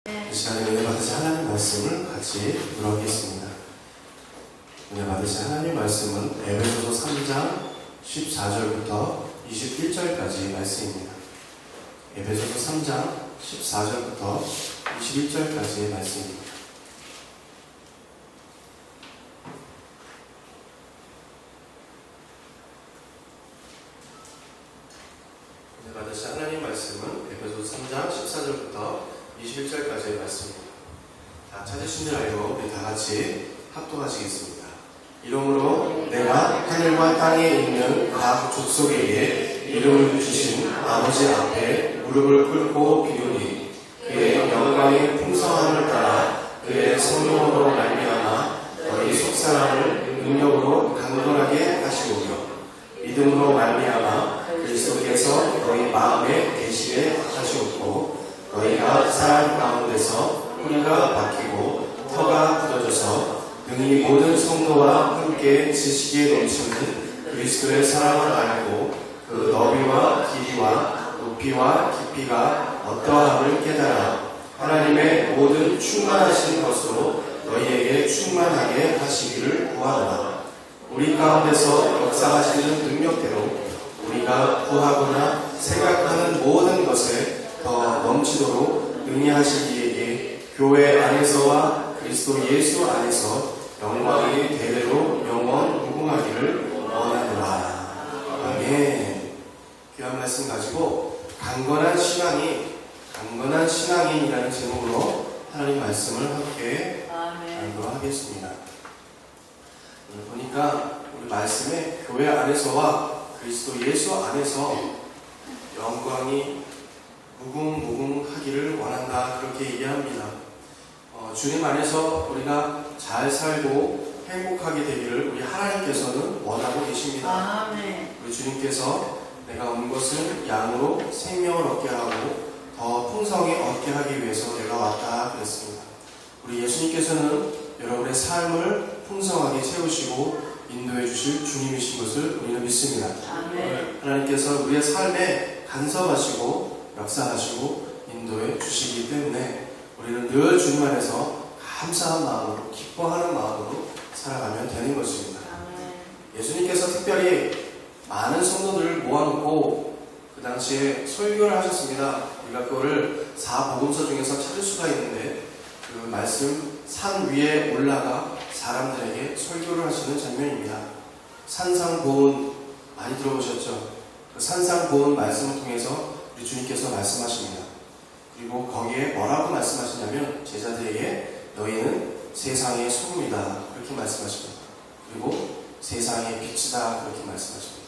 이 시간에 은혜 받으신 하나님 말씀을 같이 들어보겠습니다. 은혜 받으신 하나님 말씀은 에베소서 3장 14절부터 21절까지 말씀입니다. 에베소서 3장 14절부터 21절까지의 말씀입니다. 은혜 받으신 하나님 말씀은 에베소서 3장 14절부터 21절까지의 말씀입니다. 다 찾으신 줄 알고 우리 다 같이 합독하시겠습니다. 이러므로 내가 하늘과 땅에 있는 각 족속에게 이름을 주신 아버지 앞에 무릎을 꿇고 비우니 그의 영광의 풍성함을 따라 그의 성령으로 말미암아 너희 속사람을 능력으로 강건하게 하시오며 믿음으로 말미암아 그리스도께서 너희 마음에 계시게 하시옵고 너희가 사람 가운데서 뿌리가 박히고 터가 굳어져서 능히 모든 성도와 함께 지식에 넘치는 그리스도의 사랑을 알고 그 너비와 길이와 높이와 깊이가 어떠함을 깨달아 하나님의 모든 충만하신 것으로 너희에게 충만하게 하시기를 구하노라. 우리 가운데서 역사하시는 능력대로 우리가 구하거나 생각하는 모든 것에 더 넘치도록 능히하시기에 교회 안에서와 그리스도 예수 안에서 영광이 대대로 영원 무궁하기를 원하노라. 아멘. 귀한 말씀 가지고 강건한 신앙인이라는 제목으로 하나님 말씀을 함께 강조하겠습니다. 오늘 보니까 우리 말씀에 교회 안에서와 그리스도 예수 안에서 영광이 무궁무궁하기를 원한다, 그렇게 얘기합니다. 주님 안에서 우리가 잘 살고 행복하게 되기를 우리 하나님께서는 원하고 계십니다. 아멘. 우리 주님께서 내가 온 것은 양으로 생명을 얻게 하고 더 풍성히 얻게 하기 위해서 내가 왔다 그랬습니다. 우리 예수님께서는 여러분의 삶을 풍성하게 채우시고 인도해 주실 주님이신 것을 우리는 믿습니다. 아멘. 하나님께서 우리의 삶에 간섭하시고 역사하시고 인도해 주시기 때문에 우리는 늘 주님 안에서 감사한 마음으로 기뻐하는 마음으로 살아가면 되는 것입니다. 예수님께서 특별히 많은 성도들을 모아놓고 그 당시에 설교를 하셨습니다. 우리가 그거를 4복음서 중에서 찾을 수가 있는데 그 말씀 산 위에 올라가 사람들에게 설교를 하시는 장면입니다. 산상보훈 많이 들어보셨죠? 그 산상보훈 말씀을 통해서 우리 주님께서 말씀하십니다. 그리고 거기에 뭐라고 말씀하시냐면 제자들에게 너희는 세상의 소금이다 그렇게 말씀하십니다. 그리고 세상의 빛이다 그렇게 말씀하십니다.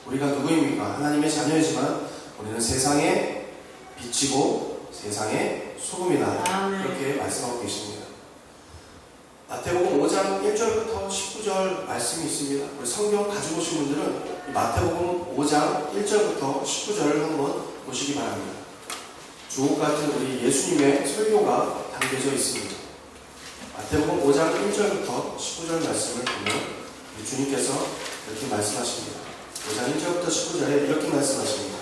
우리가 누구입니까? 하나님의 자녀이지만 우리는 세상의 빛이고 세상의 소금이다 그렇게 말씀하고 계십니다. 마태복음 5장 1절부터 19절 말씀이 있습니다. 우리 성경 가지고 오신 분들은 이 마태복음 5장 1절부터 19절을 한번 보시기 바랍니다. 주옥 같은 우리 예수님의 설교가 담겨져 있습니다. 마태복음 5장 1절부터 19절 말씀을 보면 우리 주님께서 이렇게 말씀하십니다. 5장 1절부터 19절에 이렇게 말씀하십니다.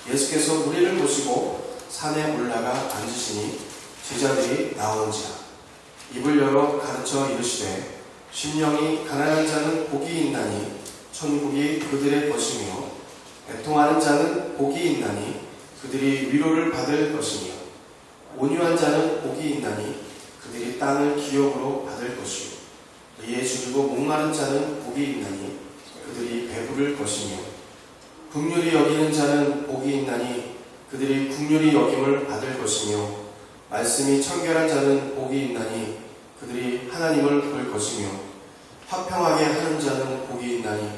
예수께서 무리를 모시고 산에 올라가 앉으시니 제자들이 나온지라 입을 열어 가르쳐 이르시되 심령이 가난한 자는 복이 있나니 천국이 그들의 것이며 애통하는 자는 복이 있나니 그들이 위로를 받을 것이며 온유한 자는 복이 있나니 그들이 땅을 기업으로 받을 것이요 이에 줄이고 목마른 자는 복이 있나니 그들이 배부를 것이며 긍휼히 여기는 자는 복이 있나니 그들이 긍휼히 여김을 받을 것이며 말씀이 청결한 자는 복이 있나니 그들이 하나님을 볼 것이며 화평하게 하는 자는 복이 있나니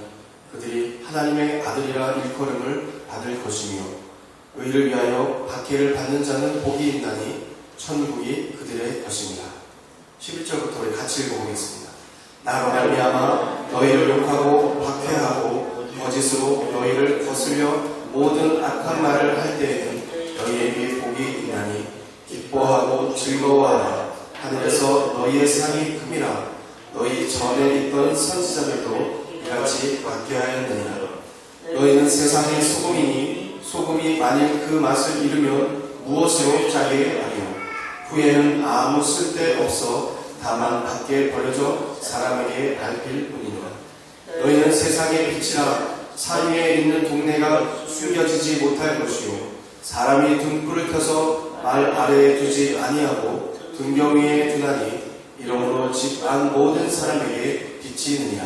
그들이 하나님의 아들이라 일컬음을 받을 것이며 의를 위하여 박해를 받는 자는 복이 있나니 천국이 그들의 것입니다. 11절부터 우리 같이 읽어보겠습니다. 나로 말미암아 너희를 욕하고 박해하고 거짓으로 너희를 거스려 모든 악한 말을 할 때에는 너희에게 복이 있나니 기뻐하고 즐거워하라. 하늘에서 너희의 상이 큼이라. 너희 전에 있던 선지자들도 이같이 받게 하였느니라. 너희는 세상의 소금이니 소금이 만일 그 맛을 잃으면 무엇으로 짜게 하리요. 후에는 아무 쓸데없어 다만 밖에 버려져 사람에게 밟힐 뿐이니라. 너희는 세상의 빛이라. 산 위에 있는 동네가 숨겨지지 못할 것이요 사람이 등불을 켜서 말 아래에 두지 아니하고 등경 위에 두나니 이러므로 집 안 모든 사람에게 빛이 있느니라.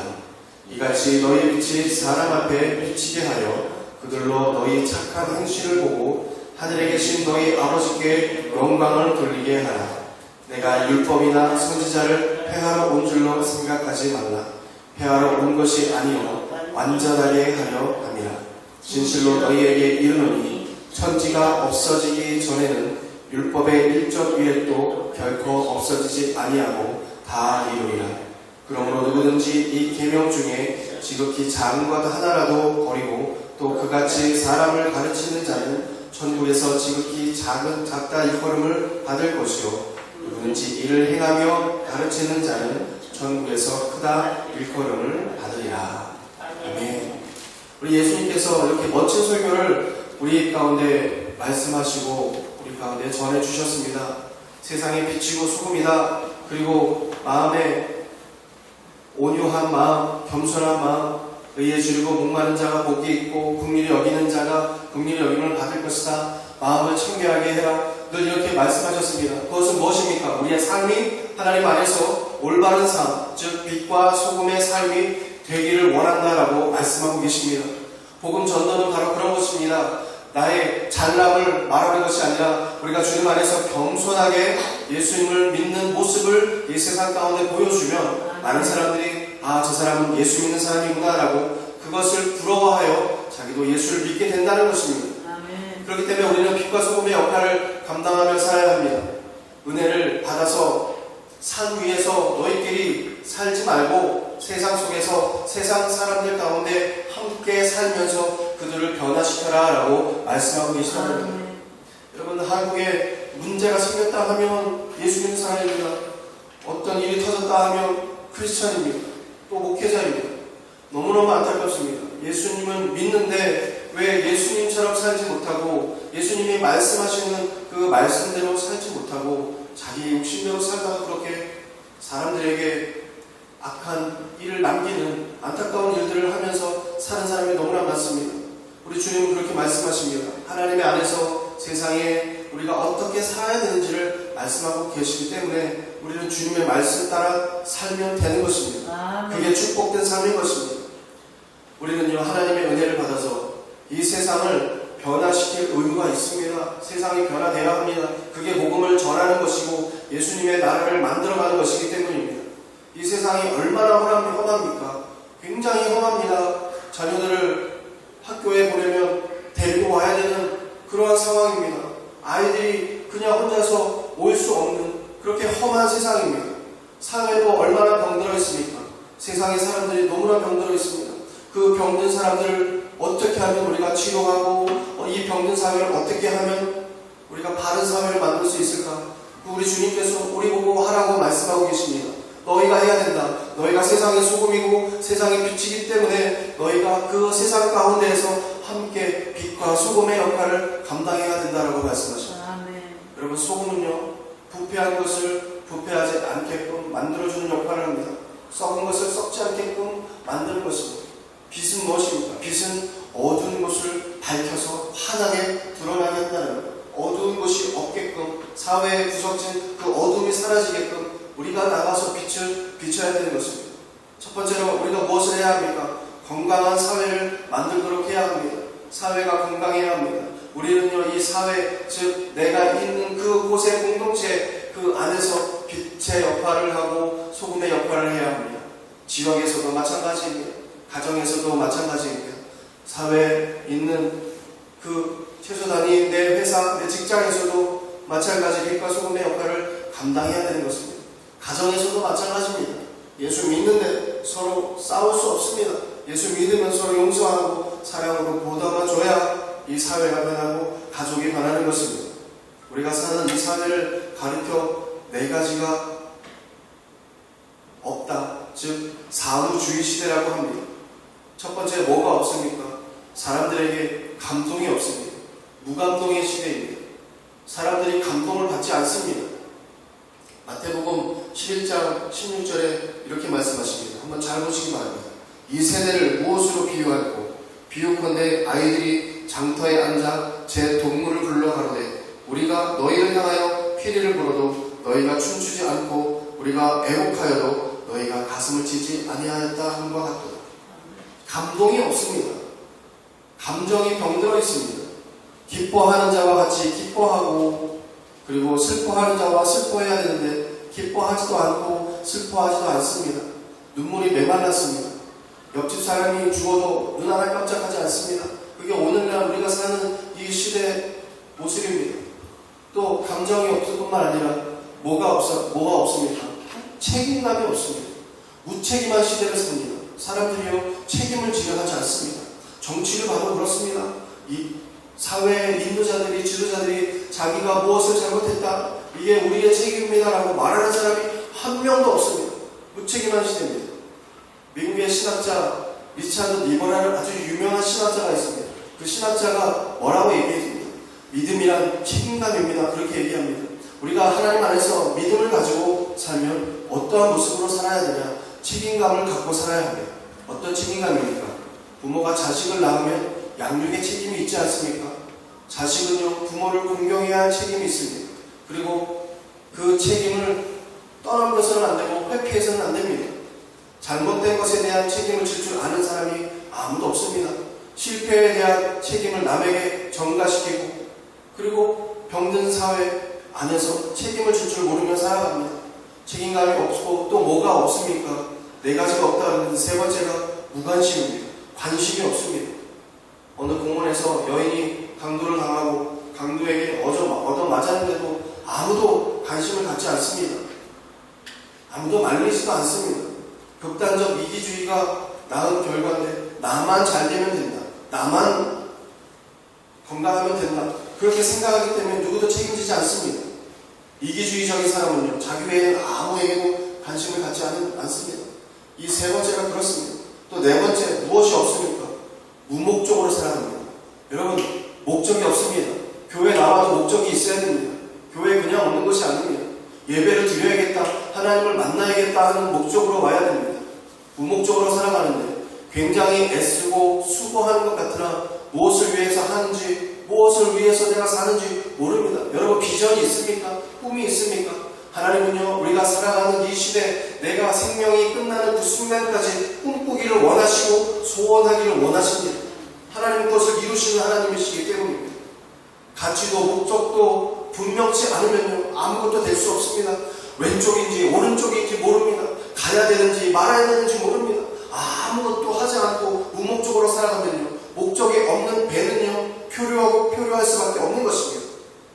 이같이 너희 빛이 사람 앞에 비치게 하여 그들로 너희 착한 행실을 보고 하늘에 계신 너희 아버지께 영광을 돌리게 하라. 내가 율법이나 선지자를 폐하러 온 줄로 생각하지 말라. 폐하러 온 것이 아니요 완전하게 하려 함이라. 진실로 너희에게 이르노니 천지가 없어지기 전에는 율법의 일적 일도 결코 없어지지 아니하고 다 이루리라. 그러므로 누구든지 이 계명 중에 지극히 작은 것 하나라도 버리고 또 그같이 사람을 가르치는 자는 천국에서 지극히 작다 일컬음을 받을 것이요 누구든지 이를 행하며 가르치는 자는 천국에서 크다 일컬음을 받으리라. 아멘. 우리 예수님께서 이렇게 멋진 설교를 우리 가운데 말씀하시고 우리 가운데 전해주셨습니다. 세상의 빛이고 소금이다. 그리고 마음에 온유한 마음, 겸손한 마음, 의에 주르고 목마른 자가 복이 있고 긍휼히 여기는 자가 긍휼히 여김을 받을 것이다. 마음을 청결하게 해라. 늘 이렇게 말씀하셨습니다. 그것은 무엇입니까? 우리의 삶이 하나님 안에서 올바른 삶, 즉 빛과 소금의 삶이 되기를 원한다라고 말씀하고 계십니다. 복음 전도는 바로 그런 것입니다. 나의 잘남을 말하는 것이 아니라 우리가 주님 안에서 겸손하게 예수님을 믿는 모습을 이 세상 가운데 보여주면 많은 사람들이 저 사람은 예수 믿는 사람이구나 라고 그것을 부러워하여 자기도 예수를 믿게 된다는 것입니다. 아멘. 그렇기 때문에 우리는 빛과 소금의 역할을 감당하며 살아야 합니다. 은혜를 받아서 산 위에서 너희끼리 살지 말고 세상 속에서 세상 사람들 가운데 함께 살면서 그들을 변화시켜라 라고 말씀하고 계시답니다. 여러분, 한국에 문제가 생겼다 하면 예수 믿는 사람입니다. 어떤 일이 터졌다 하면 크리스천입니다. 또 목회자입니다. 너무너무 안타깝습니다. 예수님은 믿는데 왜 예수님처럼 살지 못하고 예수님이 말씀하시는 그 말씀대로 살지 못하고 자기 욕심대로 살다가 그렇게 사람들에게 악한 일을 남기는 안타까운 일들을 하면서 사는 사람이 너무나 많습니다. 우리 주님은 그렇게 말씀하십니다. 하나님의 안에서 세상에 우리가 어떻게 살아야 되는지를 말씀하고 계시기 때문에 우리는 주님의 말씀 따라 살면 되는 것입니다. 그게 축복된 삶인 것입니다. 우리는요, 하나님의 은혜를 받아서 이 세상을 변화시킬 의무가 있습니다. 세상이 변화되어야 합니다. 그게 복음을 전하는 것이고 예수님의 나라를 만들어가는 것이기 때문입니다. 이 세상이 얼마나 험합니까? 굉장히 험합니다. 자녀들을 학교에 보내면 데리고 와야 되는 그러한 상황입니다. 아이들이 그냥 혼자서 올 수 없는 그렇게 험한 세상입니다. 사회도 얼마나 병들어 있습니까? 세상의 사람들이 너무나 병들어 있습니다. 그 병든 사람들을 어떻게 하면 우리가 치료하고 이 병든 사회를 어떻게 하면 우리가 바른 사회를 만들 수 있을까? 우리 주님께서 우리 보고 하라고 말씀하고 계십니다. 너희가 해야 된다. 너희가 세상의 소금이고 세상의 빛이기 때문에 너희가 그 세상 가운데에서 함께 빛과 소금의 역할을 감당해야 된다라고 말씀하십니다. 여러분, 소금은요, 부패한 것을 부패하지 않게끔 만들어주는 역할을 합니다. 썩은 것을 썩지 않게끔 만드는 것입니다. 빛은 무엇입니까? 빛은 어두운 것을 밝혀서 환하게 드러나게 한다는 것. 어두운 것이 없게끔 사회에 구석진 그 어둠이 사라지게끔 우리가 나가서 빛을 비춰야 되는 것입니다. 첫 번째로 우리가 무엇을 해야 합니까? 건강한 사회를 만들도록 해야 합니다. 사회가 건강해야 합니다. 우리는요, 이 사회, 즉 내가 있는 그곳의 공동체 그 안에서 빛의 역할을 하고 소금의 역할을 해야 합니다. 지역에서도 마찬가지입니다. 가정에서도 마찬가지입니다. 사회에 있는 그 최소단위 내 회사, 내 직장에서도 마찬가지 빛과 소금의 역할을 감당해야 되는 것입니다. 가정에서도 마찬가지입니다. 예수 믿는데 서로 싸울 수 없습니다. 예수 믿으면 서로 용서하고 사랑으로 보듬어줘야 이 사회가 변하고 가족이 변하는 것입니다. 우리가 사는 이 사회를 가리켜 네 가지가 없다. 즉 사무주의 시대라고 합니다. 첫 번째 뭐가 없습니까? 사람들에게 감동이 없습니다. 무감동의 시대입니다. 사람들이 감동을 받지 않습니다. 11장 16절에 이렇게 말씀하십니다. 한번 잘 보시기 바랍니다. 이 세대를 무엇으로 비유할꼬? 비유컨대 아이들이 장터에 앉아 제 동물을 불러 가로되 우리가 너희를 향하여 피리를 불어도 너희가 춤추지 않고 우리가 애곡하여도 너희가 가슴을 치지 아니하였다 함과 같도다. 감동이 없습니다. 감정이 병들어 있습니다. 기뻐하는 자와 같이 기뻐하고 그리고 슬퍼하는 자와 슬퍼해야 되는데 기뻐하지도 않고 슬퍼하지도 않습니다. 눈물이 메말랐습니다. 옆집 사람이 죽어도 눈 하나 깜짝하지 않습니다. 그게 오늘날 우리가 사는 이 시대의 모습입니다. 또 감정이 없을 뿐만 아니라 뭐가 없습니까? 책임감이 없습니다. 무책임한 시대를 삽니다. 사람들이요 책임을 지려하지 않습니다. 정치를 봐도 그렇습니다. 이 사회의 인도자들이 지도자들이 자기가 무엇을 잘못했다 이게 우리의 책임입니다라고 말하는 사람이 한 명도 없습니다. 무책임한 시대입니다. 미국의 신학자 리차드 리버라는 아주 유명한 신학자가 있습니다. 그 신학자가 뭐라고 얘기했습니까? 믿음이란 책임감입니다. 그렇게 얘기합니다. 우리가 하나님 안에서 믿음을 가지고 살면 어떠한 모습으로 살아야 되냐? 책임감을 갖고 살아야 합니다. 어떤 책임감입니까? 부모가 자식을 낳으면 양육의 책임이 있지 않습니까? 자식은요 부모를 공경해야 할 책임이 있습니다. 그리고 그 책임을 떠넘겨서는 안 되고 회피해서는 안 됩니다. 잘못된 것에 대한 책임을 질 줄 아는 사람이 아무도 없습니다. 실패에 대한 책임을 남에게 전가시키고 그리고 병든 사회 안에서 책임을 질 줄 모르며 살아갑니다. 책임감이 없고 또 뭐가 없습니까? 네 가지가 없다는 세 번째가 무관심입니다. 관심이 없습니다. 어느 공원에서 여인이 강도를 당하고 강도에게 얻어맞았는데도 아무도 관심을 갖지 않습니다. 아무도 말리지도 않습니다. 극단적 이기주의가 낳은 결과인데 나만 잘 되면 된다. 나만 건강하면 된다. 그렇게 생각하기 때문에 누구도 책임지지 않습니다. 이기주의적인 사람은요 자기 외에는 아무에게도 관심을 갖지 않습니다. 이 세 번째가 그렇습니다. 또 네 번째 무엇이 없습니까? 무목적으로 살아갑니다. 여러분 목적이 없습니다. 교회 나와도 목적이 있어야 됩니다. 교회 그냥 오는 것이 아닙니다. 예배를 드려야겠다, 하나님을 만나야겠다 하는 목적으로 와야 됩니다. 무목적으로 살아가는데 굉장히 애쓰고 수고하는 것 같으나 무엇을 위해서 하는지, 무엇을 위해서 내가 사는지 모릅니다. 여러분 비전이 있습니까? 꿈이 있습니까? 하나님은요 우리가 살아가는 이 시대 내가 생명이 끝나는 그 순간까지 꿈꾸기를 원하시고 소원하기를 원하십니다. 하나님 것을 이루시는 하나님이시기 때문입니다. 가치도 목적도 분명치 않으면요 아무것도 될 수 없습니다. 왼쪽인지 오른쪽인지 모릅니다. 가야 되는지 말아야 되는지 모릅니다. 아무것도 하지 않고 무목적으로 살아가면요 목적이 없는 배는요 표류하고 표류할 수밖에 없는 것입니다.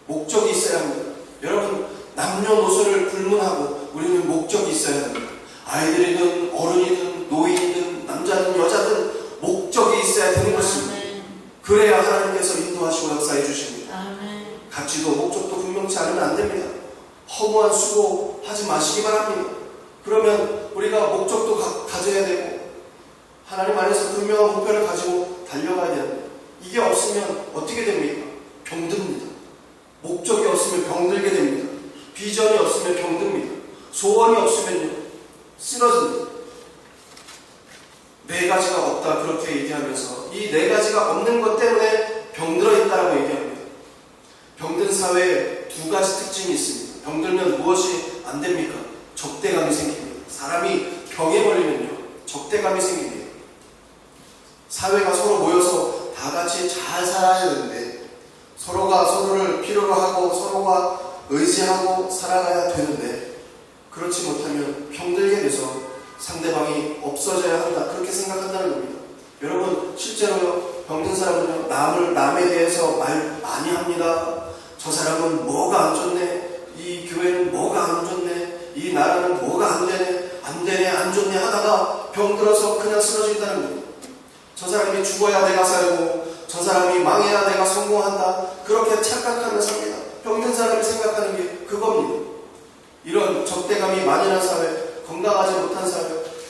목적이 있어야 합니다. 여러분 남녀노소를 불문하고 우리는 목적이 있어야 합니다. 아이들이든 어른이든 노인이든 남자든 여자든 목적이 있어야 되는 것입니다. 그래야 하나님께서 인도하시고 역사해 주십니다. 가치도 목적도 분명치 않으면 안 됩니다. 허무한 수고 하지 마시기 바랍니다. 그러면 우리가 목적도 가져야 되고 하나님 안에서 분명한 목표를 가지고 달려가야 됩니다. 이게 없으면 어떻게 됩니까? 병듭니다. 목적이 없으면 병들게 됩니다. 비전이 없으면 병듭니다. 소원이 없으면요 쓰러집니다. 네 가지가 없다 그렇게 얘기하면서 이 네 가지가 없는 것 때문에 병들어 있다고 얘기합니다. 병든 사회에 두 가지 특징이 있습니다. 병들면 무엇이 안 됩니까? 적대감이 생깁니다. 사람이 병에 걸리면요 적대감이 생깁니다. 사회가 서로 모여서 다 같이 잘 살아야 되는데 서로가 서로를 필요로 하고 서로가 의지하고 살아가야 되는데 그렇지 못하면 병들게 돼서 상대방이 없어져야 한다 그렇게 생각한다는 겁니다. 여러분 실제로 병든 사람은요 남에 대해서 말 많이 합니다. 저 사람은 뭐가 안 좋네, 이 교회는 뭐가 안 좋네, 이 나라는 뭐가 안 되네 안 좋네 하다가 병들어서 그냥 쓰러진다는 겁니다. 저 사람이 죽어야 내가 살고 저 사람이 망해야 내가 성공한다 그렇게 착각하는 삽니다. 병든 사람이 생각하는 게 그겁니다. 이런 적대감이 만연한 사회, 건강하지 못한 사회,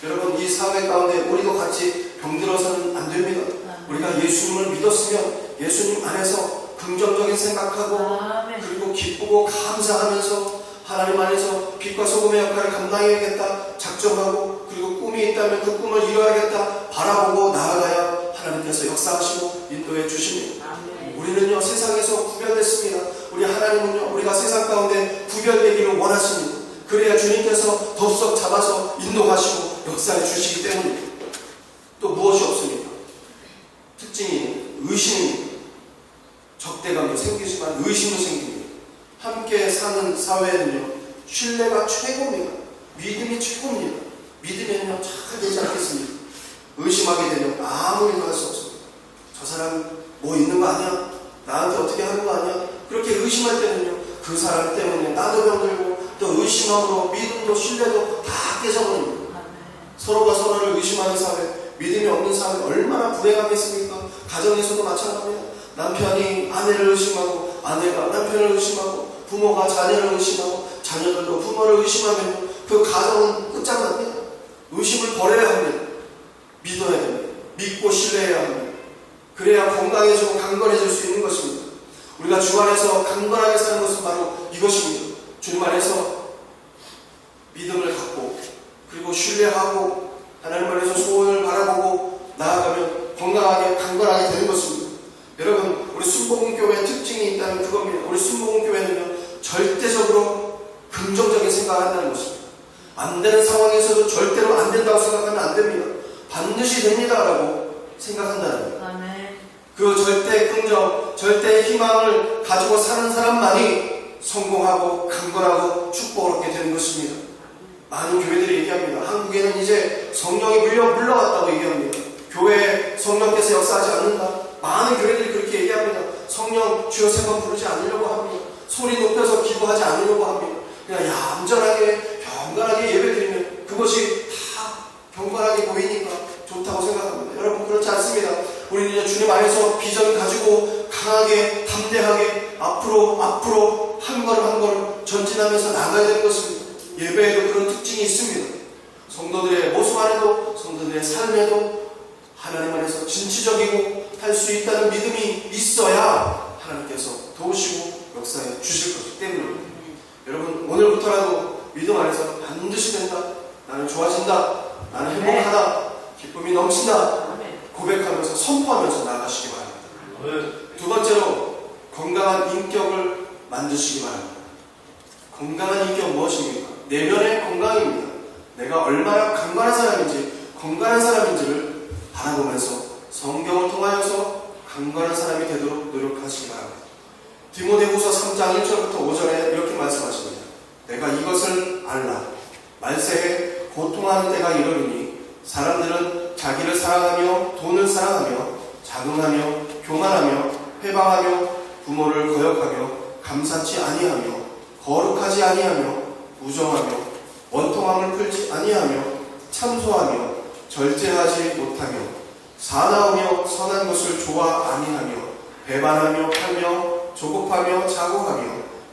여러분 이 사회 가운데 우리도 같이 병들어서는 안 됩니다. 우리가 예수님을 믿었으면 예수님 안에서 긍정적인 생각하고 그리고 기쁘고 감사하면서 하나님 안에서 빛과 소금의 역할을 감당해야겠다 작정하고, 그리고 꿈이 있다면 그 꿈을 이뤄야겠다 바라보고 나아가야 하나님께서 역사하시고 인도해 주십니다. 우리는요 세상에서 구별됐습니다. 우리 하나님은요 우리가 세상 가운데 구별되기를 원하십니다. 그래야 주님께서 덥석 잡아서 인도하시고 역사해 주시기 때문입니다. 또 무엇이 없습니까? 특징이 의심입니다. 적대감도 생기지만 의심도 생깁니다. 함께 사는 사회에는요 신뢰가 최고입니다. 믿음이 최고입니다. 믿으면요 잘 되지 않겠습니까? 의심하게 되면 아무 일도 할 수 없습니다. 저 사람 뭐 있는 거 아니야? 나한테 어떻게 하는 거 아니야? 그렇게 의심할 때는요 그 사람 때문에 나도 병들고, 또 의심함으로 믿음도 신뢰도 다 깨져버립니다. 서로가 서로를 의심하는 사회, 믿음이 없는 사회 얼마나 불행하겠습니까? 가정에서도 마찬가지입니다. 남편이 아내를 의심하고, 아내가 남편을 의심하고, 부모가 자녀를 의심하고, 자녀들도 부모를 의심하면 그 가정은 끝장납니다. 의심을 버려야 합니다. 믿어야 됩니다. 믿고 신뢰해야 합니다. 그래야 건강해지고 강건해질 수 있는 것입니다. 우리가 주 안에서 강건하게 사는 것은 바로 이것입니다. 주님 안에서 믿음을 갖고, 그리고 신뢰하고, 하나님 안에서 소원을 바라보고 나아가면 건강하게 강건하게 되는 것입니다. 여러분, 우리 순복음교회의 특징이 있다면 그겁니다. 우리 순복음교회는요 절대적으로 긍정적인 생각을 한다는 것입니다. 안 되는 상황에서도 절대로 안 된다고 생각하면 안 됩니다. 반드시 됩니다라고 생각한다는 거예요. 그 절대 긍정, 절대 희망을 가지고 사는 사람만이 성공하고 강건하고 축복을 얻게 되는 것입니다. 많은 교회들이 얘기합니다. 한국에는 이제 성령이 물러갔다고 얘기합니다. 교회에 성령께서 역사하지 않는다. 많은 교회들이 그렇게 얘기합니다. 성령 주여 세 번 부르지 않으려고 합니다. 소리 높여서 기도하지 않으려고 합니다. 그냥 얌전하게 경건하게 예배드리면 그것이 다 경건하게 보이니까 좋다고 생각합니다. 여러분 그렇지 않습니다. 우리는 주님 안에서 비전 가지고 강하게 담대하게 앞으로 한 걸음 한 걸음 전진하면서 나가야 되는 것입니다. 예배에도 그런 특징이 있습니다. 성도들의 모습 안에도, 성도들의 삶에도 하나님 안에서 진취적이고 할 수 있다는 믿음이 있어야 하나님께서 도우시고 역사해 주실 것이기 때문입니다. 여러분 오늘부터라도 믿음 안에서 반드시 된다, 나는 좋아진다, 나는 행복하다, 기쁨이 넘친다 고백하면서 선포하면서 나가시기 바랍니다. 두 번째로 건강한 인격을 만드시기 바랍니다. 건강한 인격 무엇입니까? 내면의 건강입니다. 내가 얼마나 강건한 사람인지, 건강한 사람인지를 바라보면서 성경을 통하여서 강건한 사람이 되도록 노력하시기 바랍니다. 디모데후서 3장 1절부터 5절에 이렇게 말씀하십니다. 내가 이것을 알라. 말세에 고통하는 때가 이르리니 사람들은 자기를 사랑하며 돈을 사랑하며 자긍하며 교만하며 회방하며 부모를 거역하며 감사치 아니하며 거룩하지 아니하며 무정하며 원통함을 풀지 아니하며 참소하며 절제하지 못하며 사나우며 선한 것을 좋아 아니하며 배반하며 팔며 조급하며 자고하며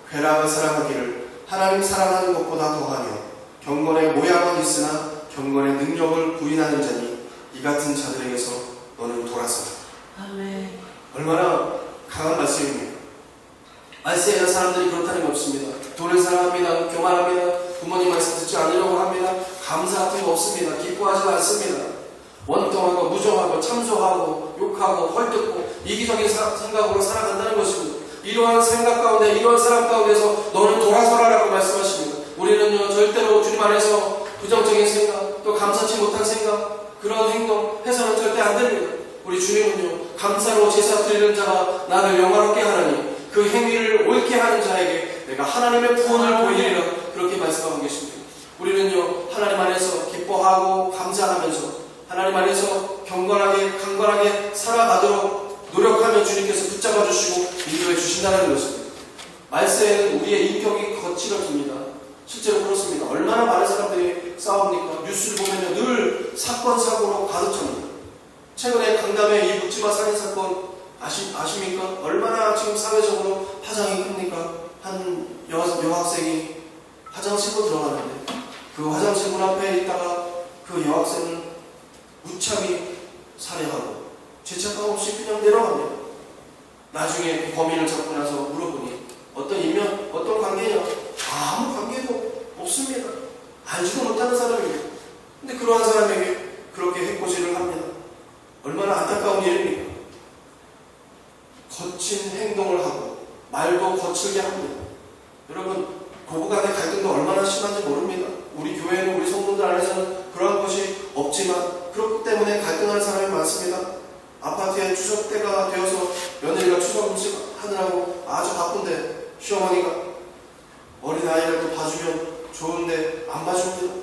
쾌락을 사랑하기를 하나님 사랑하는 것보다 더하며 경건의 모양은 있으나 경건의 능력을 부인하는 자니 이 같은 자들에게서 너는 돌아서라. 아멘. 얼마나 강한 말씀입니다. 말세에는 사람들이 그렇다는 게 없습니다. 돈을 사랑합니다. 교만합니다. 부모님 말씀 듣지 않으려고 합니다. 감사 같은 거 없습니다. 기뻐하지 않습니다. 원통하고 무정하고 참소하고 욕하고 헐뜯고 이기적인 생각으로 살아간다는 것입니다. 이러한 생각 가운데, 이러한 사람 가운데서 너는 돌아서라라고 말씀하십니다. 우리는요 절대로 주님 안에서 부정적인 생각, 또 감사치 못한 생각, 그런 행동 해서는 절대 안 됩니다. 우리 주님은요 감사로 제사 드리는 자가 나를 영화롭게 하나니 그 행위를 옳게 하는 자에게 내가 하나님의 구원을 보이리라, 그렇게 말씀하고 계십니다. 우리는요 하나님 안에서 기뻐하고 감사하면서 하나님 안에서 경건하게 강건하게 살아가도록 노력하며 주님께서 붙잡아 주시고 인도해 주신다는 것입니다. 말세에는 우리의 인격이 거칠어집니다. 실제로 그렇습니다. 얼마나 많은 사람들이 싸웁니까? 뉴스를 보면 늘 사건 사고로 가득 찹니다. 최근에 강남의 이 묻지마 살인 사건 아십니까? 얼마나 지금 사회적으로 파장이 큽니까? 한 여학생이 화장실로 들어가는데 그 화장실 문 앞에 있다가 그 여학생을 무참히 살해하고 죄책감 없이 그냥 내려갑니다. 나중에 그 범인을 잡고 나서 물어보니 어떤 인연, 어떤 관계냐? 아무 관계도 없습니다. 알지도 못하는 사람입니다. 근데 그러한 사람에게 그렇게 해코지를 합니다. 얼마나 안타까운 일입니까? 거친 행동을 하고 말도 거칠게 합니다. 여러분, 고부간의 갈등도 얼마나 심한지 모릅니다. 우리 교회는, 우리 성도들 안에서는 그러한 것이 없지만 그렇기 때문에 갈등하는 사람이 많습니다. 아파트에 추석 때가 되어서 며느리가 추석 음식 하느라고 아주 바쁜데 시어머니가 어린아이라도 봐주면 좋은데 안 봐줍니다.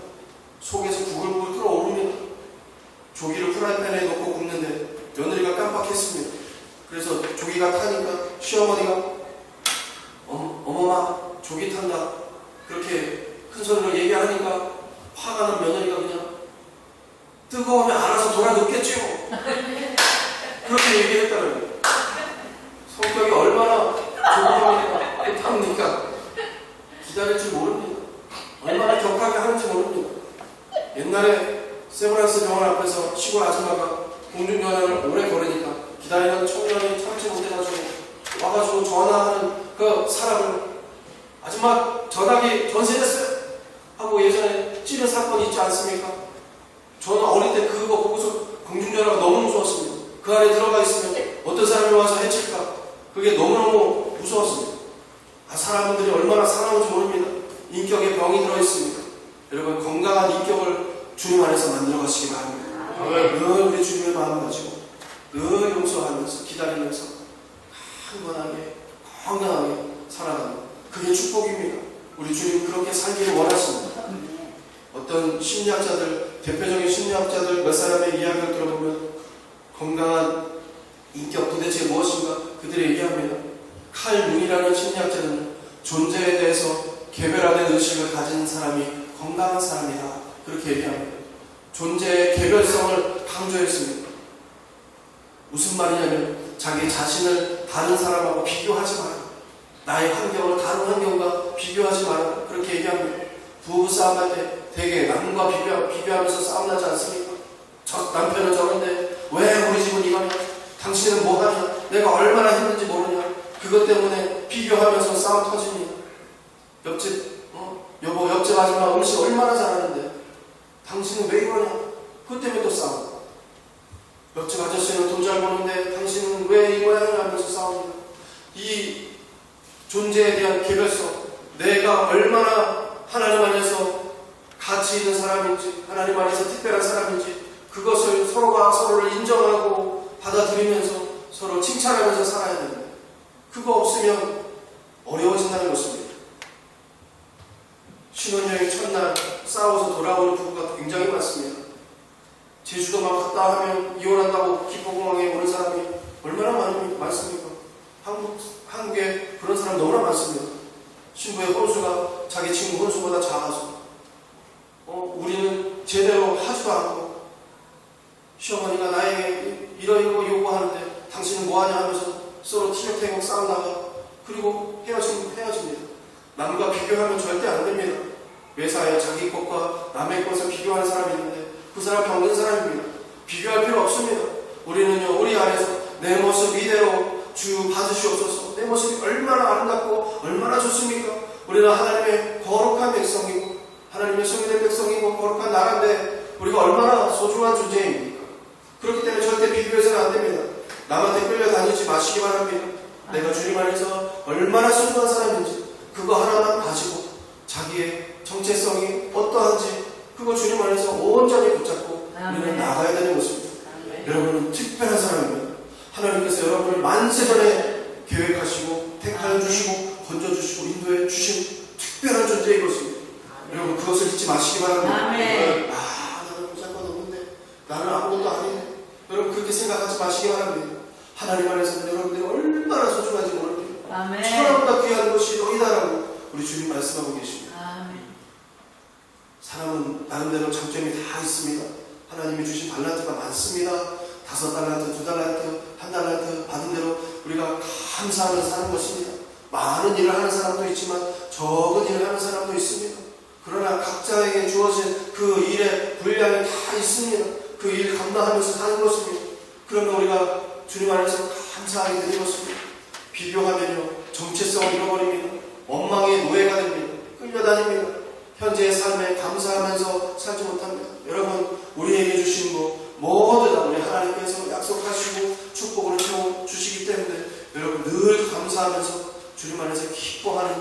속에서 부글부글 끓어오릅니다. 조기를 프라이팬에 넣고 굽는데 며느리가 깜빡했습니다. 그래서 조기가 타니까 시어머니가 어머마 조기 탄다 그렇게 큰 소리로 얘기하니까 화가 난 며느리가 그냥 뜨거우면 알아서 돌아 눕겠지요. 그렇게 얘기했다는 거예요. 성격이 얼마나 조급합니까? 기다릴 줄 모릅니다. 얼마나 격하게 하는지 모릅니다. 옛날에 세브란스 병원 앞에서 시골 아줌마가 공중전화를 오래 걸으니까 기다리는 청년이 참지 못해가지고 와가지고 전화하는 그 사람을 아줌마 전화기 전세됐어요 하고 예전에 찌른 사건이 있지 않습니까? 저는 어릴 때 그거 보고서 공중전화가 너무 무서웠습니다. 그 안에 들어가 있으면 어떤 사람이 와서 해칠까? 그게 너무너무 무서웠습니다. 사람들이 얼마나 사나운지 모릅니다. 인격에 병이 들어있습니다. 여러분, 건강한 인격을 주님 안에서 만들어 가시기 바랍니다. 늘 우리 주님의 마음 가지고 늘 용서하면서 기다리면서 한번하게 건강하게 살아가는 그게 축복입니다. 우리 주님 그렇게 살기를 원하십니다. 어떤 심리학자들, 대표적인 심리학자들 몇 사람의 이야기를 들어보면 건강한 인격 도대체 무엇인가 그들이 얘기합니다. 칼 융이라는 심리학자는 존재에 대해서 개별화된 의식을 가진 사람이 건강한 사람이다 그렇게 얘기합니다. 존재의 개별성을 강조했습니다. 무슨 말이냐면 자기 자신을 다른 사람하고 비교하지 마라. 나의 환경을 다른 환경과 비교하지 마라. 그렇게 얘기합니다. 부부싸움할 때 되게 남과 비교하면서 싸움 나지 않습니까? 저 남편은 저런데 왜 우리 집은 이러냐? 당신은 뭐하냐? 내가 얼마나 힘든지 모르냐? 그것 때문에 비교하면서 싸움 터집니다. 여보 옆집 아줌마 음식 얼마나 잘하는데 당신은 왜 이러냐? 그것 때문에 또 싸워. 옆집 아저씨는 돈 잘 버는데 당신은 왜 이 모양이냐 하면서 싸웁니다. 이 존재에 대한 개별성, 내가 얼마나 하나님 안에서 가치 있는 사람인지, 하나님 안에서 특별한 사람인지 그것을 서로가 서로를 인정하고 받아들이면서 서로 칭찬하면서 살아야 됩니다. 그거 없으면 어려워진다는 것입니다. 신혼여행 첫날 싸워서 돌아오는 부부가 굉장히 많습니다. 제주도만 갔다 하면 이혼한다고 기포공항에 오는 사람이 얼마나 많습니까? 한국에 그런 사람 너무나 많습니다. 신부의 혼수가 자기 친구 혼수보다 작아서 우리는 제대로 하지도 않고 시어머니가 나에게 이러이러 요구하는데 당신은 뭐하냐 하면서 서로 티격태격 싸우다가 그리고 헤어집니다. 남과 비교하면 절대 안 됩니다. 회사에 자기 것과 남의 것을 비교하는 사람이 있는데 그 사람 병든 사람입니다. 비교할 필요 없습니다. 우리는요, 우리 안에서 내 모습 이대로 주 받으시옵소서. 내 모습이 얼마나 아름답고 얼마나 좋습니까? 우리는 하나님의 거룩한 백성이고 하나님의 성의된 백성이고 거룩한 나라인데 우리가 얼마나 소중한 존재입니까? 그렇기 때문에 절대 비교해서는 안 됩니다. 남한테 끌려다니지 마시기 바랍니다. 내가 주님 안에서 얼마나 소중한 사람인지 그거 하나만 가지고 자기의 정체성이 어떠한지 그거 주님 안에서 온전히 붙잡고 우리는 나가야 되는 것입니다. 여러분은 특별한 사람입니다. 하나님께서 여러분을 만세전에 계획하시고 택하여 주시고 건져주시고 인도해 주신 특별한 존재인 것입니다. 여러분 그것을 잊지 마시기 바랍니다. 나는 무상관 없는데 나는 아무것도 아닌데 여러분 그렇게 생각하지 마시기 바랍니다. 하나님 안에서는 여러분들이 얼마나 소중한지 모릅니다. 천하보다 귀한 것이 너희다라고 우리 주님 말씀하고 계십니다. 사람은 나름대로 장점이 다 있습니다. 하나님이 주신 달란트가 많습니다. 5달란트, 2달란트, 1달란트 받은 대로 우리가 감사하면서 사는 것입니다. 많은 일을 하는 사람도 있지만 적은 일을 하는 사람도 있습니다. 그러나 각자에게 주어진 그 일의 분량이 다 있습니다. 그 일을 감당하면서 사는 것입니다. 그러면 우리가 주님 안에서 감사하게 되는 것입니다. 비교하면요 정체성을 잃어버립니다. 원망의 노예가 됩니다. 끌려다닙니다. 현재의 삶에 감사하면서 살지 못합니다. 여러분, 우리에게 주신 것 모두 다 우리 하나님께서 약속하시고 축복으로 채워주시기 때문에 여러분 늘 감사하면서 주님 안에서 기뻐하는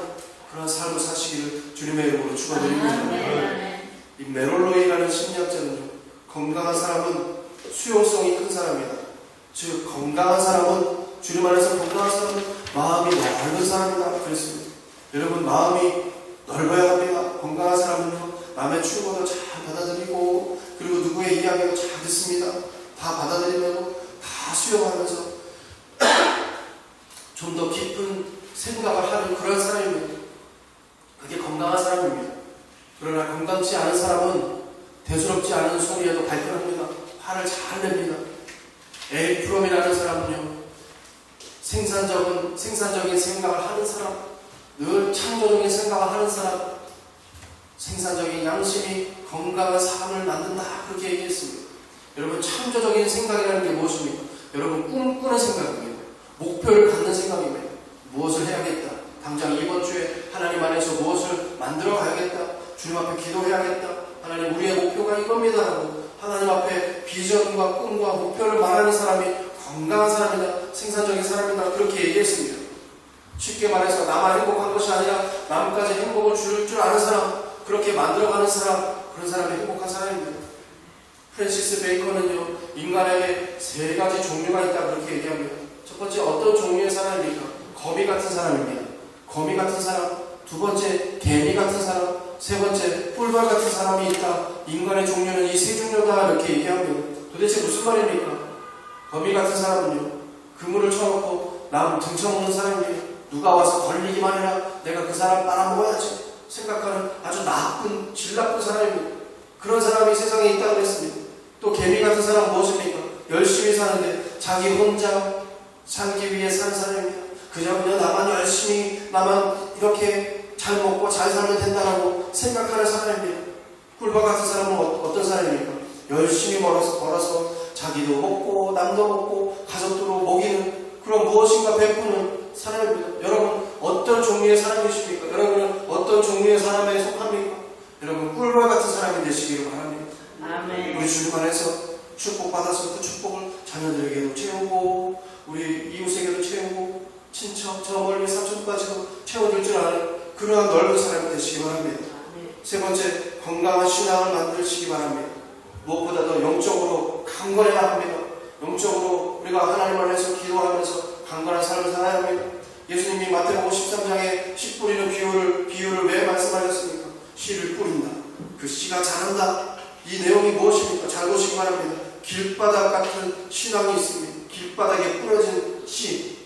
그런 삶을 사시기를 주님의 이름으로 축원드립니다. 이 메롤로이라는 심리학자는요, 건강한 사람은 수용성이 큰 사람이다. 즉 건강한 사람은, 주님 안에서 건강한 사람은 마음이 넓은 사람이다 그랬습니다. 여러분, 마음이 넓어야 합니다. 건강한 사람은요, 남의 충고도 잘 받아들이고, 그리고 누구의 이야기도 잘 듣습니다. 다 받아들이면 다 수용하면서 좀 더 깊은 생각을 하는 그런 사람입니다. 그게 건강한 사람입니다. 그러나 건강치 않은 사람은 대수롭지 않은 소리에도 발끈합니다. 화를 잘 냅니다. 에릭 프롬이라는 사람은요, 생산적인 생각을 하는 사람, 늘 창조적인 생각을 하는 사람, 생산적인 양심이 건강한 삶을 만든다 그렇게 얘기했습니다. 여러분, 창조적인 생각이라는 게 무엇입니까? 여러분, 꿈꾸는 생각입니다. 목표를 갖는 생각입니다. 무엇을 해야겠다. 당장 이번 주에 하나님 안에서 무엇을 만들어 가야겠다. 주님 앞에 기도해야겠다. 하나님, 우리의 목표가 이겁니다 하고 하나님 앞에 비전과 꿈과 목표를 말하는 사람이 건강한 사람이다, 생산적인 사람이다 그렇게 얘기했습니다. 쉽게 말해서 나만 행복한 것이 아니라 남까지 행복을 줄 아는 사람, 그렇게 만들어가는 사람, 그런 사람이 행복한 사람입니다. 프랜시스 베이컨은요, 인간에게 3가지 종류가 있다 그렇게 얘기합니다. 첫 번째, 어떤 종류의 사람입니까? 거미 같은 사람입니다. 거미 같은 사람. 두 번째, 개미 같은 사람. 세 번째, 꿀벌 같은 사람이 있다. 인간의 종류는 이 3종류다 이렇게 얘기합니다. 도대체 무슨 말입니까? 거미 같은 사람은요, 그물을 쳐놓고 남 등쳐먹는 사람입니다. 누가 와서 걸리기만 해라, 내가 그 사람 빨아먹어야지 생각하는 아주 나쁜, 질 나쁜 사람입니다. 그런 사람이 세상에 있다고 그랬습니다. 또 개미 같은 사람은 무엇입니까? 열심히 사는데 자기 혼자 살기 위해 사는 사람입니다. 그냥 나만 열심히, 나만 이렇게 잘 먹고 잘 살면 된다라고 생각하는 사람입니다. 꿀벌 같은 사람은 어떤 사람입니까? 열심히 벌어서 자기도 먹고 남도 먹고 가족도 먹이는 그런 무엇인가 베푸는 사람입니다. 여러분, 어떤 종류의 사람이십니까? 여러분은 어떤 종류의 사람에 속합니까? 여러분, 꿀벌 같은 사람이 되시기를 바랍니다. 아멘. 우리 주님 안에서 축복받아서 그 축복을 자녀들에게도 채우고 우리 이웃에게도 채우고 친척 저 멀리 사촌까지도 채워줄 줄 아는 그러한 넓은 사람이 되시기 바랍니다. 세 번째, 건강한 신앙을 만드시기 바랍니다. 무엇보다도 영적으로 강건해야 합니다. 영적으로 우리가 하나님 안에서 기도하면서 강건한 삶을 살아야 합니다. 예수님이 마태복음 13장에 씨 뿌리는 비유를 왜 말씀하셨습니까? 씨를 뿌린다. 그 씨가 자란다. 이 내용이 무엇입니까? 잘 보시기 바랍니다. 길바닥 같은 신앙이 있습니다. 길바닥에 뿌려진 씨.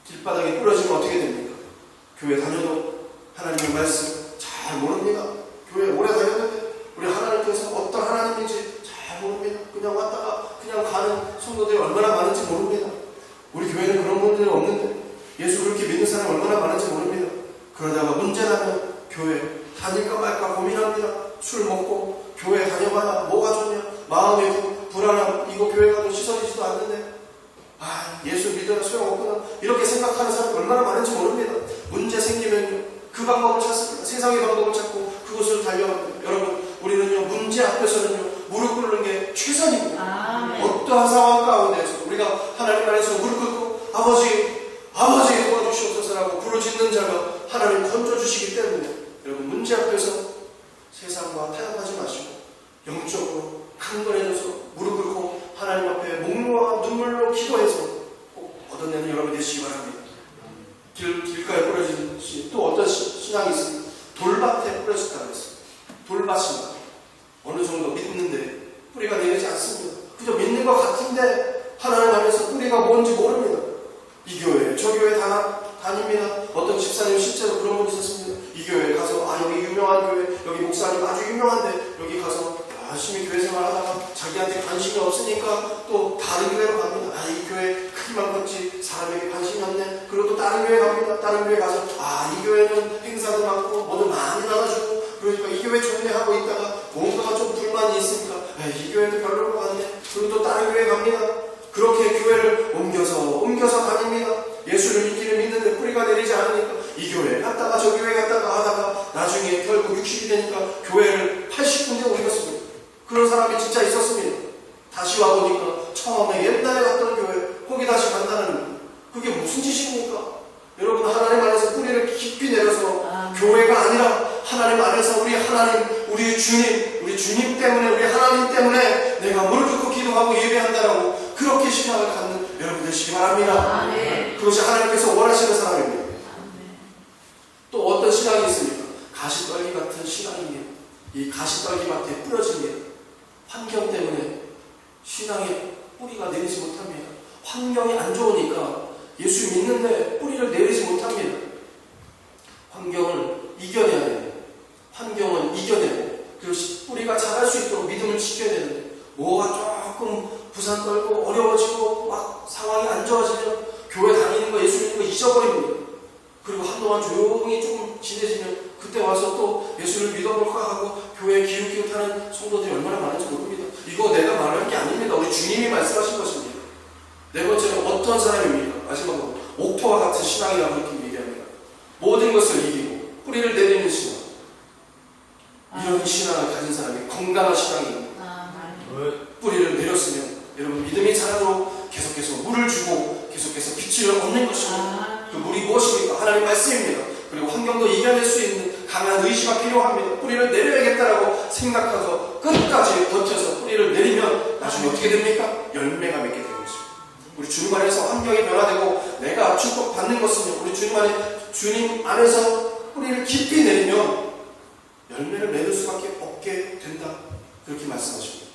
길바닥에 뿌려지면 어떻게 됩니까? 교회 다녀도 하나님의 말씀 잘 모릅니다. 교회 오래 다녔는데 우리 하나님께서 어떤 하나님인지 잘 모릅니다. 그냥 왔다가 그냥 가는 성도들이 얼마나 많은지 모릅니다. 우리 교회는 그런 분들이 없는데 예수 그렇게 믿는 사람이 얼마나 많은지 모릅니다. 그러다가 문제 나면 교회 다닐까 말까 고민합니다. 술 먹고 교회 다녀봐야 뭐가 좋냐, 마음이 불안하고 이거 교회 가도 시선이지도 않는데 예수 믿어야 소용없구나 이렇게 생각하는 사람이 얼마나 많은지 모릅니다. 문제 생기면 그 방법을 찾습니다. 세상의 방법을 찾고 그것을 달려갑니다. 여러분, 우리는요, 문제 앞에서는요, 무릎 꿇는 게 최선입니다. 어떠한 상황 가운데서 우리가 하나님 안에서 무릎 꿇고 아버지 도와주시옵소서라고 부르짖는 자가 하나님 건져주시기 때문에 여러분, 문제 앞에서 세상과 타협하지 마시고 영적으로 강건해져서 무릎 꿇고 하나님 앞에 목놓아 눈물로 기도해서 꼭 얻어내는 여러분이 되시기 바랍니다. 길가에 뿌려진 씨, 또 어떤 신앙이 있습니다. 돌밭에 뿌려졌다고 했습니다. 돌밭입니다. 어느 정도 믿는데 뿌리가 내리지 않습니다. 그저 믿는 것 같은데 하나님 안에서 뿌리가 뭔지 모릅니다. 이 교회, 저 교회 다닙니다. 어떤 집사님 실제로 그런 분이 있었습니다. 이 교회에 가서 여기 유명한 교회, 여기 목사님 아주 유명한데 여기 가서 열심히 교회 생활하다가 자기한테 관심이 없으니까 또 다른 교회로 갑니다. 이 교회 크기만 컸지 사람에게 관심이 없네. 그리고 또 다른 교회 갑니다. 다른 교회 가서 이 교회는 행사도 많고 뭐도 많이 나눠주고 그러니까 이 교회 좋네 하고 있다가 뭔가가 좀 불만이 있으니까 이 교회도 별로로 갔네. 그리고 또 다른 교회 갑니다. 그렇게 교회를 옮겨서 다닙니다. 예수를 믿기를 믿는데 뿌리가 내리지 않으니까 이 교회 갔다가 저 교회 갔다가 하다가 나중에 결국 60이 되니까 교회를 80군데 옮겼습니다. 그런 사람이 진짜 있었습니다. 다시 와보니까 처음에 옛날에 갔던 교회 거기 다시 간다는, 그게 무슨 짓입니까? 여러분, 하나님 안에서 뿌리를 깊이 내려서 교회가 아니라 하나님 안에서 우리 하나님, 우리 주님 때문에, 우리 하나님 때문에 내가 무릎 꿇고 기도하고 예배한다라고 그렇게 신앙을 갖는 여러분 되시기 바랍니다. 그것이 하나님께서 원하시는 사람입니다. 또 어떤 신앙이 있습니까? 가시떨기 같은 신앙입니다. 이 가시떨기 밭에 뿌려집니다. 환경 때문에 신앙에 뿌리가 내리지 못합니다. 환경이 안 좋으니까 예수 믿는데 뿌리를 내리지 못합니다. 환경을 이겨내야 됩니다. 환경은 이겨내고, 그리고 뿌리가 자랄 수 있도록 믿음을 지켜야 되는데, 뭐가 조금 부산 떨고 어려워지고 막 상황이 안 좋아지면 교회 다니는 거, 예수 믿는 거 잊어버립니다. 그리고 한동안 조용히 조금 지내지면 그때 와서 또 예수를 믿어볼까 하고 교회에 기웃기웃하는 성도들이 얼마나 많은지 모릅니다. 이거 내가 말할 게 아닙니다. 우리 주님이 말씀하신 것입니다. 네 번째는 어떤 사람입니까? 마지막으로 옥토와 같은 신앙이라고 그렇게 얘기합니다. 모든 것을 이기고 뿌리를 내리는 신앙. 이런 신앙을 가진 사람이 건강한 신앙입니다. 뿌리를 내렸으면 여러분 믿음이 자라도록 계속해서 물을 주고 계속해서 빛을 얻는 것입니다. 그 물이 무엇입니까? 하나님 말씀입니다. 그리고 환경도 이겨낼 수 있는 강한 의지가 필요합니다. 뿌리를 내려야겠다라고 생각해서 끝까지 버텨서 뿌리를 내리면 나중에 어떻게 됩니까? 열매가 맺게 되는 것입니다. 우리 주님 안에서 환경이 변화되고 내가 축복받는 것은요, 우리 주님 안에서 뿌리를 깊이 내리면 열매를 맺을 수밖에 없게 된다. 그렇게 말씀하십니다.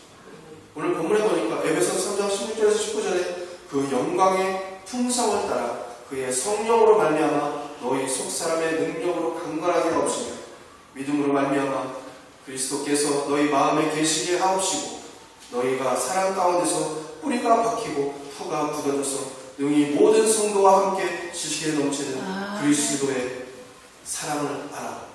오늘 본문에 보니까 에베소서 3장 16절에서 19절에 그 영광의 풍성을 따라 그의 성령으로 말미암아 너희 속사람의 능력으로 강건하게 하옵시며 믿음으로 말미암아 그리스도께서 너희 마음에 계시게 하옵시고 너희가 사랑 가운데서 뿌리가 박히고 푸가 굳어져서 능히 모든 성도와 함께 지식에 넘치는 그리스도의 사랑을 알아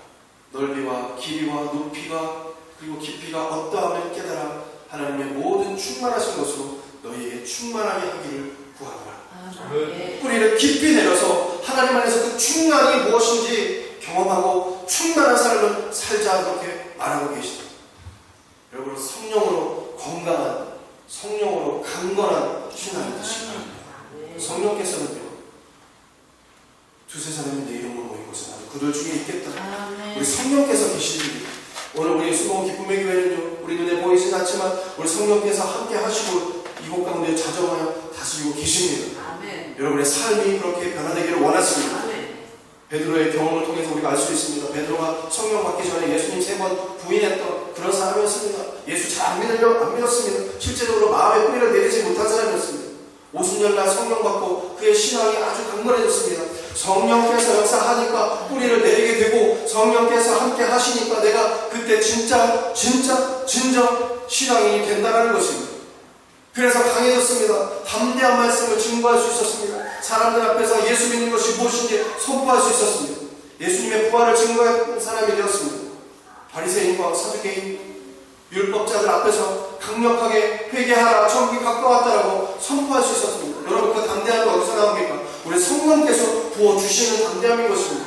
넓이와 길이와 높이가 그리고 깊이가 어떠함을 깨달아 하나님의 모든 충만하신 것으로 너희에게 충만하게 하기를 구하노라. 뿌리를 깊이 내려서 하나님 안에서 그 충만이 무엇인지 경험하고 충만한 삶을 살자, 그렇게 말하고 계시다. 여러분, 성령으로 건강한, 성령으로 강건한 신앙이 되시기 바랍니다. 성령께서는요, 두세 사람이 내 이름으로 모인 곳은 아주 그들 중에 있겠다. 우리 성령께서 계시니 오늘 우리 수고 기쁨의 교회는요, 우리 눈에 보이진 않지만 우리 성령께서 함께 하시고 이곳 가운데 자정하여 다스리고 계십니다. 여러분의 삶이 그렇게 변화되기를 원하십니다. 베드로의 경험을 통해서 우리가 알 수 있습니다. 베드로가 성령 받기 전에 예수님 3번 부인했던 그런 사람이었습니다. 예수 잘 안 믿었습니다. 실제적으로 마음에 뿌리를 내리지 못한 사람이었습니다. 50년간 성령 받고 그의 신앙이 아주 강건해졌습니다. 성령께서 역사하니까 뿌리를 내리게 되고 성령께서 함께 하시니까 내가 그때 진정 신앙인이 된다는 것입니다. 그래서 강해졌습니다. 담대한 말씀을 증거할 수 있었습니다. 사람들 앞에서 예수 믿는 것이 무엇인지 선포할 수 있었습니다. 예수님의 부활을 증거한 사람이 되었습니다. 바리새인과 사두개인, 율법자들 앞에서 강력하게 회개하라, 천국이 가까웠다라고 선포할 수 있었습니다. 여러분, 그 담대함이 어디서 나옵니까? 우리 성령께서 부어주시는 담대함인 것입니다.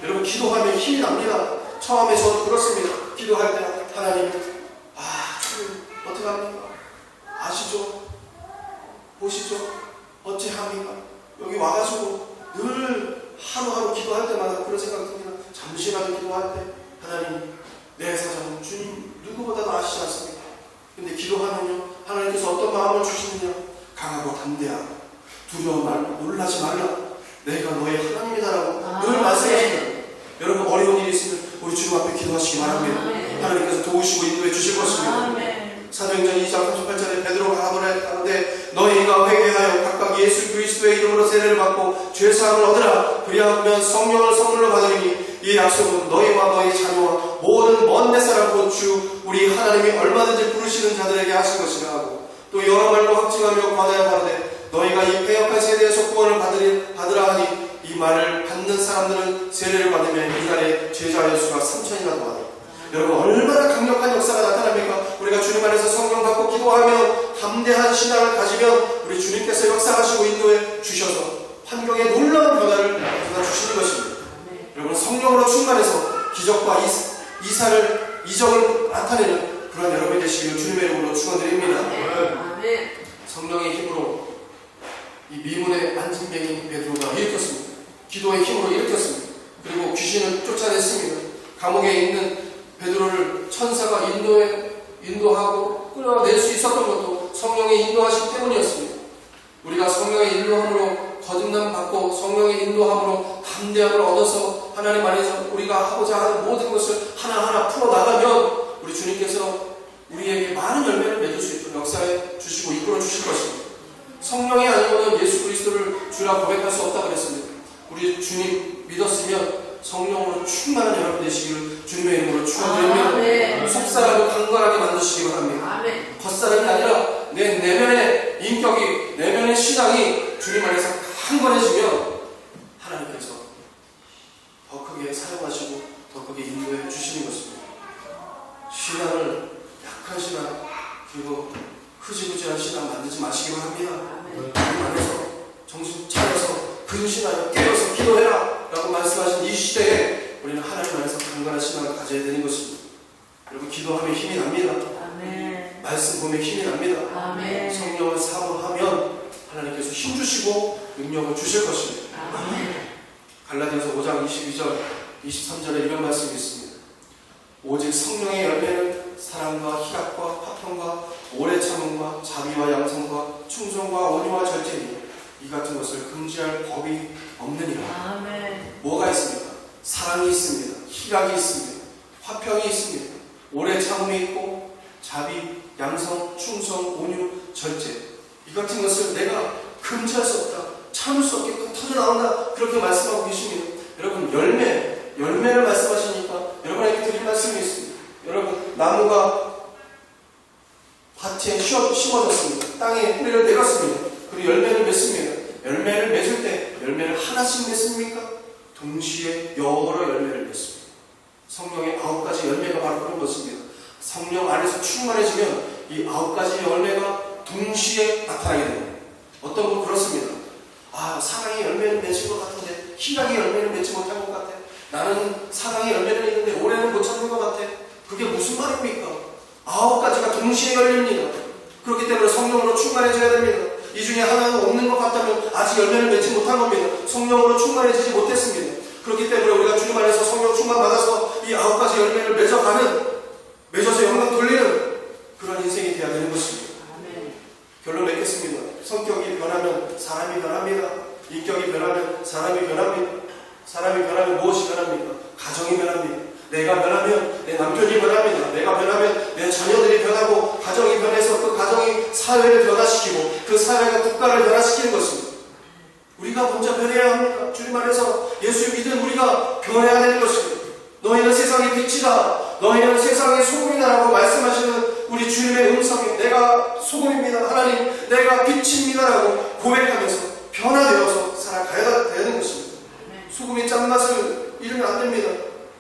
여러분, 기도하면 힘이 납니다. 처음에 저도 그렇습니다. 기도할 때 하나님, 주님 어떻게 합니까? 아시죠? 보시죠? 어찌 합니까? 여기 와가지고 늘 하루하루 기도할 때마다 그런 생각이 듭니다. 잠시라도 기도할 때 하나님, 내 사정은 주님 누구보다도 아시지 않습니까? 근데 기도하면요, 하나님께서 어떤 마음을 주시느냐? 강하고 담대하고 두려워 말고 놀라지 말라. 내가 너의 하나님이다라고 늘 말씀하십니다. 여러분, 어려운 일이 있으면 우리 주님 앞에 기도하시기 바랍니다. 하나님께서 도우시고 인도해 주실 것입니다. 사도행전 2장 38절에 베드로가 가로되 너희가 회개하여 각각 예수 그리스도의 이름으로 세례를 받고 죄사함을 얻으라. 그리하면 성령을 선물로 받으리니 이 약속은 너희와 너희 자녀와 모든 먼 햇사람 곧 주 우리 하나님이 얼마든지 부르시는 자들에게 하신 것이라 하고 또 여러 말로 확증하며 권하여 가로되 너희가 이 패역한 세대에서 구원을 받으라 하니 이 말을 받는 사람들은 세례를 받으면 이날에 제자의 수가 3,000이나 더하더라. 여러분, 얼마나 강력한 역사가 나타납니까? 우리가 주님 안에서 성령 받고 기도하면 담대한 신앙을 가지면 우리 주님께서 역사하시고 인도해 주셔서 환경에 놀라운 변화를 주시는 것입니다. 여러분 성령으로 충만해서 기적과 이적을 나타내는 그런 여러분이 되시기를 주님의 이름으로 축원드립니다. 아멘. 성령의 힘으로 이 미문의 안진뱅이 베드로가 일으켰습니다. 기도의 힘으로 일으켰습니다. 그리고 귀신을 쫓아냈습니다. 감옥에 있는 베드로를 천사가 인도하고 끌어낼 수 있었던 것도 성령의 인도하심 때문이었습니다. 우리가 성령의 인도함으로 거듭남 받고 성령의 인도함으로 담대함을 얻어서 하나님 안에서 우리가 하고자 하는 모든 것을 하나하나 풀어나가면 우리 주님께서 우리에게 많은 열매를 맺을 수 있도록 역사해 주시고 이끌어 주실 것입니다. 성령이 아니고는 예수 그리스도를 주라 고백할 수 없다 그랬습니다. 우리 주님 믿었으면 성령으로 충만한 여러분 되시기를 주님의 이름으로 축원드립니다. 속사람을 강건하게 만드시기 바랍니다. 겉사람이 아니라 내 내면의 인격이, 내면의 신앙이 주님 안에서 강건해지면 하나님께서 더 크게 사용하시고 더 크게 인도해 주시는 것입니다. 신앙을 약한 신앙 그리고 흐지부지한 신앙 만들지 마시기 바랍니다. 주님 안에서 정신 차려서 근신하여 깨어서 기도해라 라고 말씀하신 이 시대에 우리는 하나님 안에서 강건한 신앙을 가져야 되는 것입니다. 여러분 기도하면 힘이 납니다. 아멘. 말씀 보면 힘이 납니다. 아멘. 성령을 사모하면 하나님께서 힘주시고 능력을 주실 것입니다. 아멘. 갈라디아서 5장 22절 23절에 이런 말씀이 있습니다. 오직 성령의 열매는 사랑과 희락과 화평과 오래 참음과 자비와 양성과 충성과 온유와 절제니 이 같은 것을 금지할 법이 없느니라. 아멘. 뭐가 있습니까? 사랑이 있습니다. 희락이 있습니다. 화평이 있습니다. 오래 참음이 있고 자비, 양성, 충성, 온유, 절제 이 같은 것을 내가 금지할 수 없다. 참을 수 없게끔 터져나온다. 그렇게 말씀하고 계십니다. 여러분 열매를 말씀하시니까 여러분에게 드릴 말씀이 있습니다. 여러분 나무가 밭에 심어졌습니다. 땅에 뿌리를 내렸습니다. 그리고 열매를 맺습니다. 열매를 맺을 때 열매를 하나씩 맺습니까? 동시에 여러 열매를 맺습니다. 성령의 9가지 열매가 바로 그런 것입니다. 성령 안에서 충만해지면 이 9가지 열매가 동시에 나타나게 됩니다. 어떤 분 그렇습니다. 사랑의 열매를 맺은 것 같은데 희락의 열매를 맺지 못한 것 같아. 나는 사랑의 열매를 있는데 올해는 못 찾는 것 같아. 그게 무슨 말입니까? 9가지가 동시에 열립니다. 그렇기 때문에 성령으로 충만해져야 됩니다. 이 중에 하나는 없는 것 같다면 아직 열매를 맺지 못한 겁니다. 성령으로 충만해지지 못했습니다. 그렇기 때문에 우리가 주님 안에서 성령 충만 받아서 이 9가지 열매를 맺어서 영광 돌리는 그런 인생이 되어야 되는 것입니다. 아멘. 결론 맺겠습니다. 성격이 변하면 사람이 변합니다. 인격이 변하면 사람이 변합니다. 사람이 변하면 무엇이 변합니까? 가정이 변합니다. 내가 변하면 내 남편이 변합니다. 내가 변하면 내 자녀들이 변하고 가정이 변해서 그 가정이 사회를 변화시키고 그 사회가 국가를 변화시키는 것입니다. 우리가 먼저 변해야 합니다. 주님 안에서 예수 믿은 우리가 변해야 되는 것입니다. 너희는 세상의 빛이다. 너희는 세상의 소금이다 라고 말씀하시는 우리 주님의 음성이 내가 소금입니다. 하나님 내가 빛입니다 라고 고백하면서 변화되어서 살아가야 되는 것입니다. 소금이 짠맛을 잃으면 안 됩니다.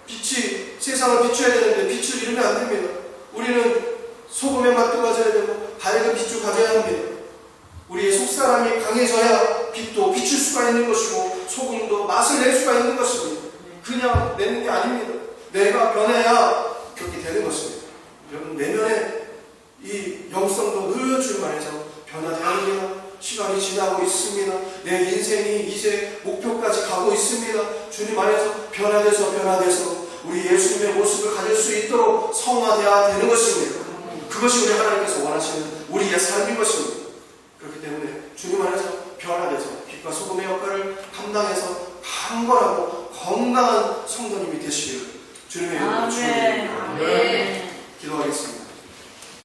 빛이 세상을 비춰야 되는데 빛을 잃으면 안 됩니다. 우리는 소금의 맛도 가져야 되고 밝은 빛도 가져야 합니다. 우리의 속사람이 강해져야 빛도 비칠 수가 있는 것이고 소금도 맛을 낼 수가 있는 것입니다. 그냥 내는 게 아닙니다. 내가 변해야 그렇게 되는 것입니다. 여러분 내면의 이 영성도 늘 주님 안에서 변화되어야 합니다. 시간이 지나고 있습니다. 내 인생이 이제 목표까지 가고 있습니다. 주님 안에서 변화돼서 우리 예수님의 모습을 가질 수 있도록 성화되어야 되는 것입니다. 그것이 우리 하나님께서 원하시는 우리의 삶인 것입니다. 그렇기 때문에 주님 안에서 변화돼서 빛과 소금의 역할을 감당해서 강건하고 건강한 성도님이 되시기를 주님의 이름으로 축원드립니다. 아멘. 기도하겠습니다.